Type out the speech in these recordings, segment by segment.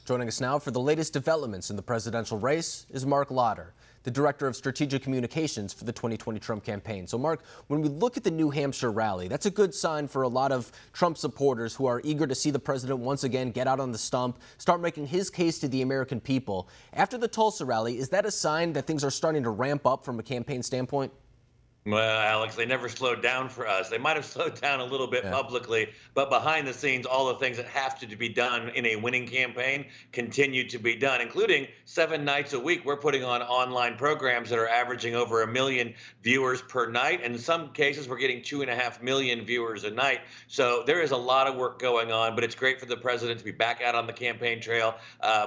Joining us now for the latest developments in the presidential race is Marc Lotter, the Director of Strategic Communications for the 2020 Trump campaign. So, Marc, when we look at the New Hampshire rally, that's a good sign for a lot of Trump supporters who are eager to see the president once again get out on the stump, start making his case to the American people. After the Tulsa rally, is that a sign that things are starting to ramp up from a campaign standpoint? Well, Alex, they never slowed down for us. They might have slowed down a little bit Yeah. publicly, but behind the scenes, all the things that have to be done in a winning campaign continue to be done, including 7 nights a week. We're putting on online programs that are averaging over 1 million viewers per night. And in some cases, we're getting 2.5 million viewers a night. So there is a lot of work going on, but it's great for the president to be back out on the campaign trail,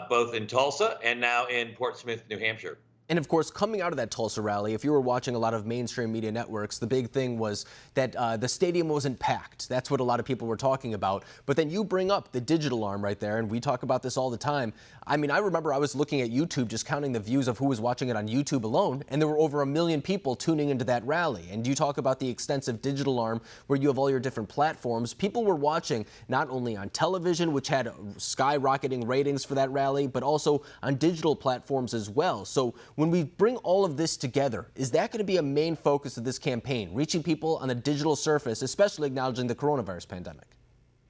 both in Tulsa and now in Portsmouth, New Hampshire. And of course, coming out of that Tulsa rally, if you were watching a lot of mainstream media networks, the big thing was that the stadium wasn't packed. That's what a lot of people were talking about. But then you bring up the digital arm right there, and we talk about this all the time. I mean, I remember I was looking at YouTube, just counting the views of who was watching it on YouTube alone, and there were over 1 million people tuning into that rally. And you talk about the extensive digital arm where you have all your different platforms. People were watching not only on television, which had skyrocketing ratings for that rally, but also on digital platforms as well. So when we bring all of this together, is that going to be a main focus of this campaign, reaching people on the digital surface, especially acknowledging the coronavirus pandemic?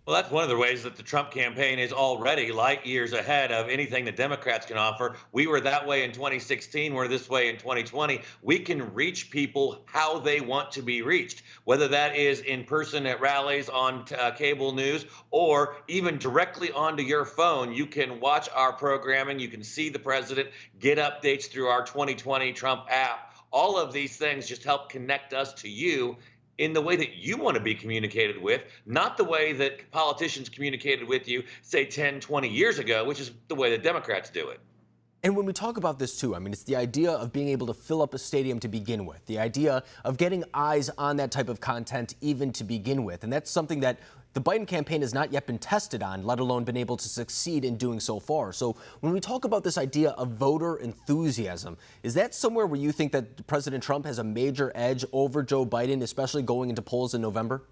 Well, that's one of the ways that the Trump campaign is already light years ahead of anything the Democrats can offer. We were that way in 2016. We're this way in 2020. We can reach people how they want to be reached, whether that is in person at rallies, on cable news, or even directly onto your phone. You can watch our programming. You can see the president, get updates through our 2020 Trump app. All of these things just help connect us to you in the way that you want to be communicated with, not the way that politicians communicated with you, say 10, 20 years ago, which is the way the Democrats do it. And when we talk about this too, I mean, it's the idea of being able to fill up a stadium to begin with, the idea of getting eyes on that type of content even to begin with. And that's something that the Biden campaign has not yet been tested on, let alone been able to succeed in doing so far. So when we talk about this idea of voter enthusiasm, is that somewhere where you think that President Trump has a major edge over Joe Biden, especially going into polls in November?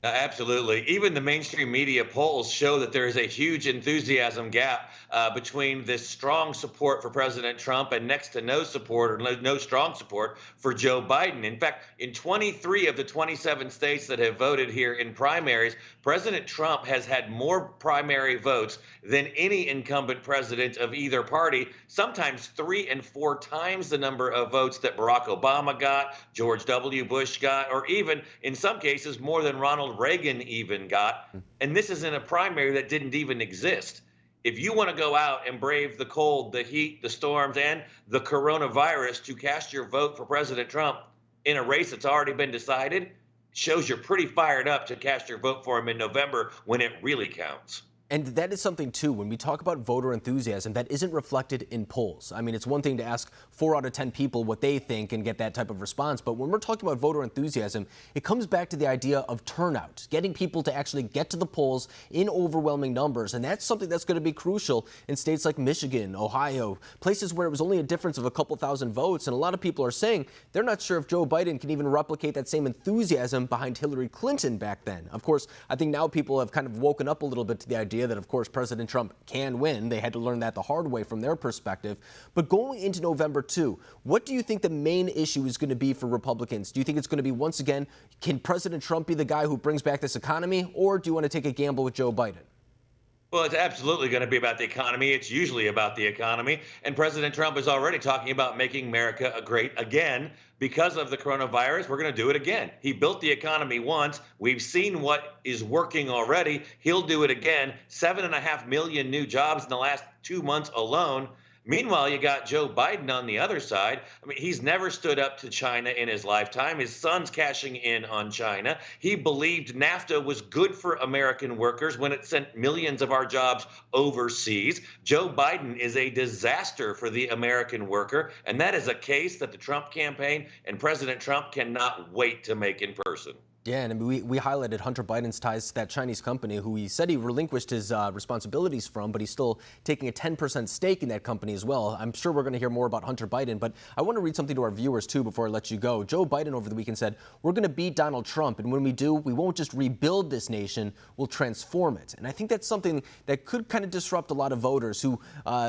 Absolutely. Even the mainstream media polls show that there is a huge enthusiasm gap between this strong support for President Trump and next to no support or no strong support for Joe Biden. In fact, in 23 of the 27 states that have voted here in primaries, President Trump has had more primary votes than any incumbent president of either party, sometimes 3 and 4 times the number of votes that Barack Obama got, George W. Bush got, or even in some cases more than Ronald Reagan even got. And this is in a primary that didn't even exist. If you want to go out and brave the cold, the heat, the storms, and the coronavirus to cast your vote for President Trump in a race that's already been decided, it shows you're pretty fired up to cast your vote for him in November when it really counts. And that is something, too, when we talk about voter enthusiasm, that isn't reflected in polls. I mean, it's one thing to ask 4 out of 10 people what they think and get that type of response. But when we're talking about voter enthusiasm, it comes back to the idea of turnout, getting people to actually get to the polls in overwhelming numbers. And that's something that's going to be crucial in states like Michigan, Ohio, places where it was only a difference of a couple thousand votes. And a lot of people are saying they're not sure if Joe Biden can even replicate that same enthusiasm behind Hillary Clinton back then. Of course, I think now people have kind of woken up a little bit to the idea that, of course, President Trump can win. They had to learn that the hard way from their perspective. But going into November 2, what do you think the main issue is going to be for Republicans? Do you think it's going to be, once again, can President Trump be the guy who brings back this economy, or do you want to take a gamble with Joe Biden? Well, it's absolutely going to be about the economy. It's usually about the economy. And President Trump is already talking about making America great again. Because of the coronavirus, we're going to do it again. He built the economy once. We've seen what is working already. He'll do it again. 7.5 million new jobs in the last 2 months alone. Meanwhile, you got Joe Biden on the other side. I mean, he's never stood up to China in his lifetime. His son's cashing in on China. He believed NAFTA was good for American workers when it sent millions of our jobs overseas. Joe Biden is a disaster for the American worker, and that is a case that the Trump campaign and President Trump cannot wait to make in person. Yeah, and we highlighted Hunter Biden's ties to that Chinese company who he said he relinquished his responsibilities from, but he's still taking a 10% stake in that company as well. I'm sure we're going to hear more about Hunter Biden, but I want to read something to our viewers, too, before I let you go. Joe Biden over the weekend said, we're going to beat Donald Trump, and when we do, we won't just rebuild this nation, we'll transform it. And I think that's something that could kind of disrupt a lot of voters who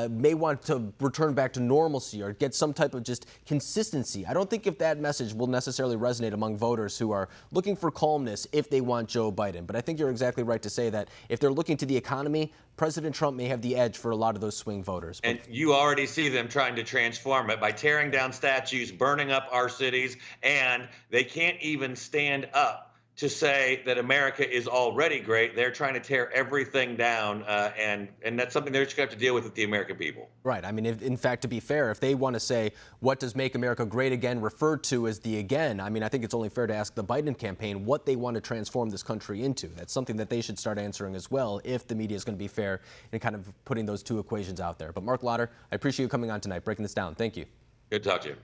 may want to return back to normalcy or get some type of just consistency. I don't think if that message will necessarily resonate among voters who are looking for calmness if they want Joe Biden. But I think you're exactly right to say that if they're looking to the economy, President Trump may have the edge for a lot of those swing voters. And you already see them trying to transform it by tearing down statues, burning up our cities, and they can't even stand up to say that America is already great. They're trying to tear everything down, and that's something they're just going to have to deal with the American people. Right. I mean, in fact, to be fair, if they want to say, what does make America great again referred to as the again, I mean, I think it's only fair to ask the Biden campaign what they want to transform this country into. That's something that they should start answering as well if the media is going to be fair in kind of putting those two equations out there. But Marc Lotter, I appreciate you coming on tonight, breaking this down. Thank you. Good to talk to you.